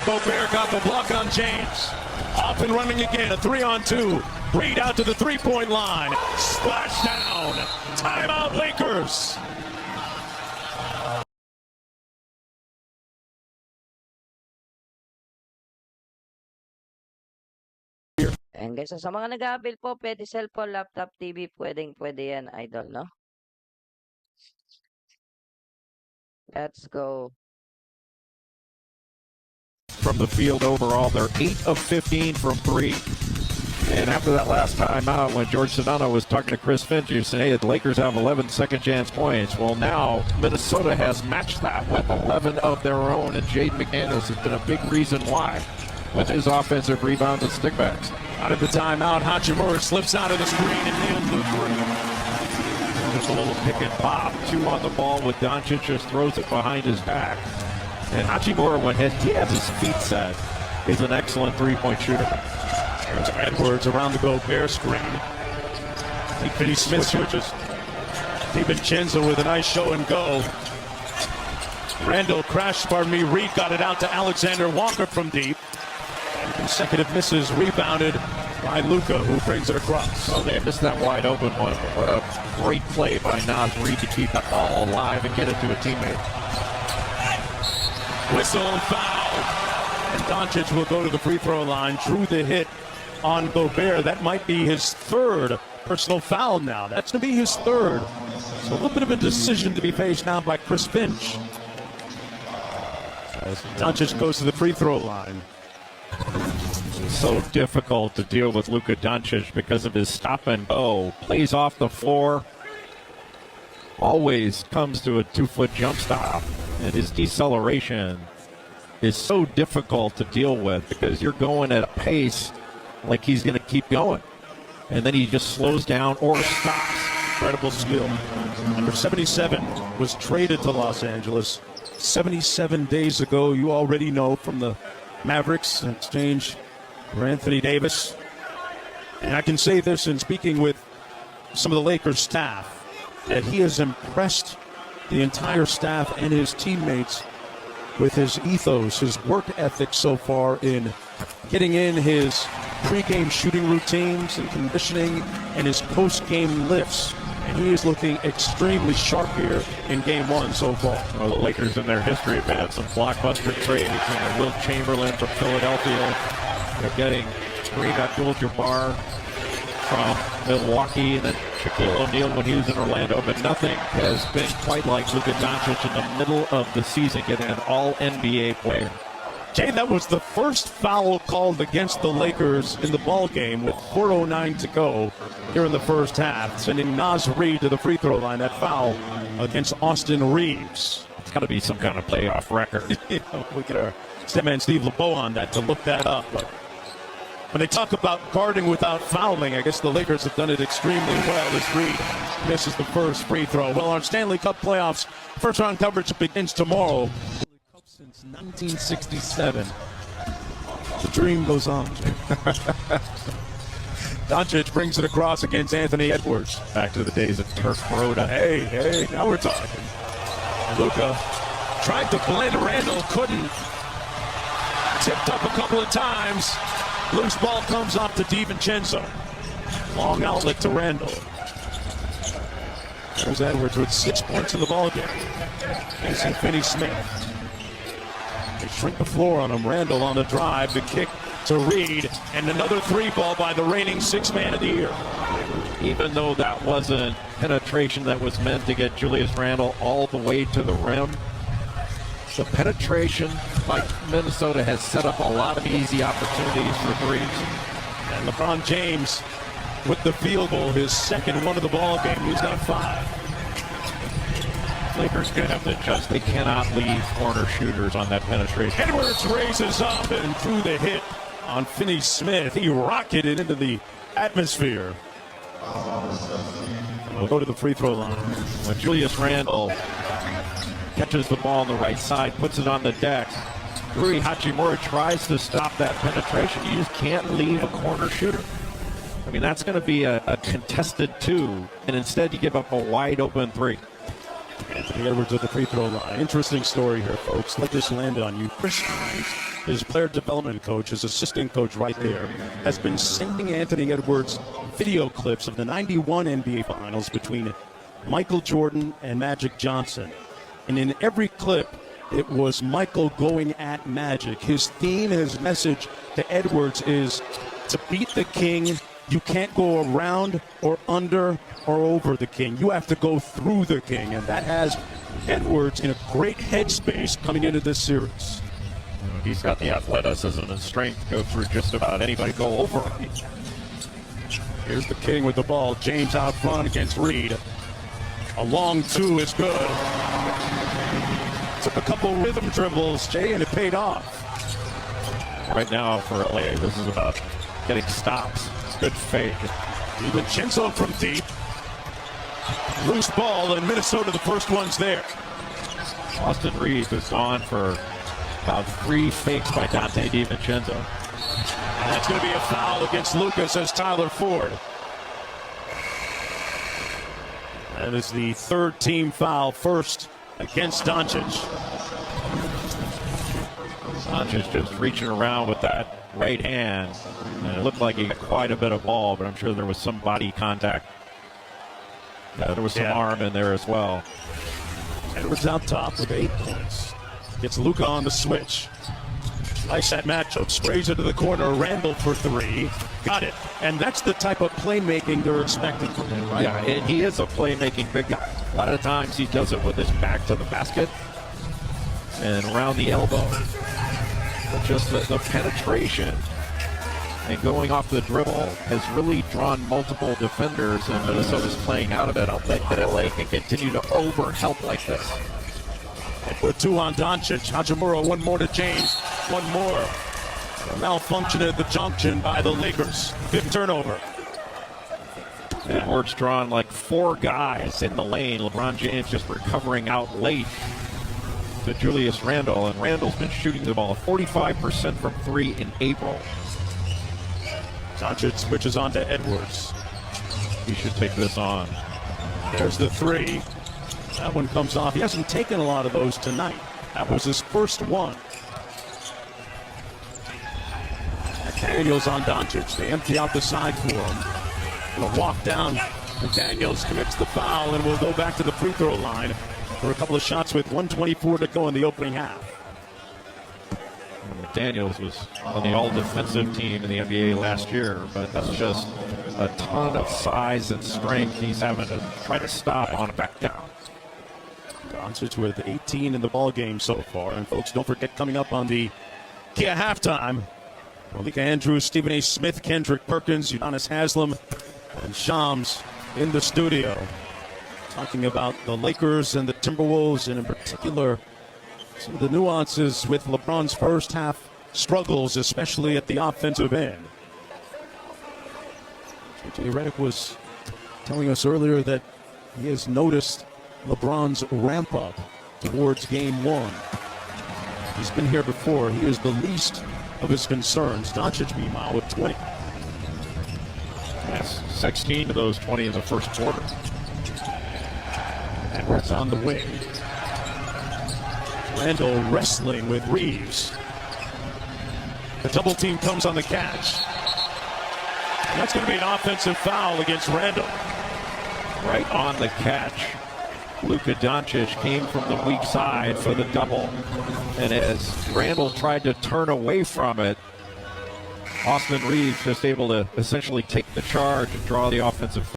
Gobert got the block on James. Off and running again, a 3-on-2. Reed out to the three-point line. Splash down. Timeout Lakers. And guys, sa mga nag-aabil po, pwede cellphone, laptop, TV, pwede yan, idol, no? Let's go. From the field overall, they're 8 of 15 from 3. And after that last time out, when George Sedano was talking to Chris Finch, he was saying, hey, the Lakers have 11 second chance points. Well, now Minnesota has matched that with 11 of their own, and Jaden McDaniels has been a big reason why with his offensive rebounds and stickbacks. Out of the timeout, Hachimura slips out of the screen and nails the three. Just a little pick and pop. 2 on the ball with Doncic, just throws it behind his back. And Hachimura, when he has his feet set, is an excellent three-point shooter. There's Edwards around the Gobert screen. Finney Smith switches. DiVincenzo with a nice show and go. Randall crashed, Reed got it out to Alexander Walker from deep. And consecutive misses rebounded by Luka, who brings it across. Oh, they missed that wide open one. What a great play by Naz Reid to keep that ball alive and get it to a teammate. Whistle and foul. And Doncic will go to the free throw line. Drew the hit on Gobert. That might be his third personal foul now. That's going to be his third. So a little bit of a decision to be faced now by Chris Finch. As Doncic goes to the free throw line. So difficult to deal with Luka Doncic because of his stop and go. Plays off the floor. Always comes to a 2-foot jump stop. And his deceleration is so difficult to deal with because you're going at a pace like he's going to keep going. And then he just slows down or stops. Incredible skill. Number 77 was traded to Los Angeles 77 days ago. You already know from the Mavericks in exchange for Anthony Davis. And I can say this in speaking with some of the Lakers staff, that he has impressed the entire staff and his teammates with his ethos, his work ethic so far in getting in his pregame shooting routines and conditioning and his post-game lifts. And he is looking extremely sharp here in Game 1 so far. Well, the Lakers in their history have had some blockbuster trades. Wilt Chamberlain from Philadelphia. They're getting Kareem Abdul-Jabbar from Milwaukee, and then Shaquille O'Neal when he was in Orlando. But nothing has been quite like Luka Doncic in the middle of the season getting an all-NBA player. Jay, that was the first foul called against the Lakers in the ball game with 4:09 to go here in the first half, sending Naz Reid to the free throw line. That foul against Austin Reeves. It's got to be some kind of playoff record. We get our man Steve LeBeau on that to look that up. But when they talk about guarding without fouling, I guess the Lakers have done it extremely well as Reid misses the first free throw. Well, our Stanley Cup playoffs first round coverage begins tomorrow. Since 1967. The dream goes on. Doncic brings it across against Anthony Edwards. Back to the days of Turf Broda. Hey, now we're talking. Luka tried to blend Randall, couldn't. Tipped up a couple of times. Loose ball comes off to DiVincenzo. Long outlet to Randall. There's Edwards with 6 points in the ballgame. Facing Finney Smith. They shrink the floor on him. Randall on the drive, the kick to Reed, and another three ball by the reigning sixth man of the year. Even though that wasn't penetration that was meant to get Julius Randle all the way to the rim, the penetration by Minnesota has set up a lot of easy opportunities for threes. And LeBron James with the field goal, his second one of the ball game. He's got 5. Lakers going to have to adjust. They cannot leave corner shooters on that penetration. Edwards raises up and threw the hit on Finney Smith. He rocketed into the atmosphere. We'll go to the free throw line. When Julius Randle catches the ball on the right side, puts it on the deck, Rui Hachimura tries to stop that penetration. You just can't leave a corner shooter. I mean, that's going to be a contested 2, and instead you give up a wide open 3. Anthony Edwards at the free throw line. Interesting story here, folks. Let this land on you. Chris Hines, his player development coach, his assistant coach right there, has been sending Anthony Edwards video clips of the 91 NBA Finals between Michael Jordan and Magic Johnson. And in every clip, it was Michael going at Magic. His theme, his message to Edwards is to beat the king, you can't go around or under or over the king. You have to go through the king. And that has Edwards in a great headspace coming into this series. He's got the athleticism and strength to go through just about anybody, go over. Here's the king with the ball. James out front against Reed. A long two is good. Took a couple rhythm dribbles, Jay, and it paid off. Right now for LA, this is about getting stops. Good fake. DiVincenzo from deep. Loose ball, and Minnesota, the first one's there. Austin Reeves is on for about 3 fakes by Dante DiVincenzo. And that's going to be a foul against Lucas, says Tyler Ford. That is the third team foul, first against Doncic. Doncic just reaching around with that right hand, and it looked like he got quite a bit of ball, but I'm sure there was some body contact. There was some arm in there as well. Edwards out top with 8 points. Gets Luka on the switch. Nice that matchup. Sprays it to the corner. Randall for 3. Got it. And that's the type of playmaking they're expecting from him, right? Yeah, and he is a playmaking big guy. A lot of times he does it with his back to the basket and around the elbow. But just the penetration and going off the dribble has really drawn multiple defenders, and Minnesota's playing out of it. I'll think that LA can continue to over-help like this. They put 2 on Doncic. Hachimura, 1 more to James. 1 more. Malfunction at the junction by the Lakers. 5th turnover. Edwards drawn like 4 guys in the lane. LeBron James just recovering out late to Julius Randle, and Randle's been shooting the ball 45% from 3 in April. Doncic switches on to Edwards. He should take this on. There's the 3. That one comes off. He hasn't taken a lot of those tonight. That was his first one. Daniels on Doncic. They empty out the side for him. Gonna walk down. And Daniels commits the foul and will go back to the free throw line for a couple of shots with 1:24 to go in the opening half. Daniels was on the all-defensive team in the NBA last year, but that's just a ton of size and strength he's having to try to stop on and back down. Doncic with 18 in the ball game so far. And folks, don't forget, coming up on the Kia halftime, Malika Andrews, Stephen A. Smith, Kendrick Perkins, Udonis Haslam, and Shams in the studio talking about the Lakers and the Timberwolves, and in particular some of the nuances with LeBron's first half struggles, especially at the offensive end. JJ Redick was telling us earlier that he has noticed LeBron's ramp up towards game 1. He's been here before. He is the least of his concerns. Doncic, meanwhile, with 20. Yes, 16 of those 20 in the first quarter. Edwards on the wing. Randall wrestling with Reeves. The double team comes on the catch. And that's going to be an offensive foul against Randall. Right on the catch. Luka Doncic came from the weak side for the double. And as Randall tried to turn away from it, Austin Reeves just able to essentially take the charge and draw the offensive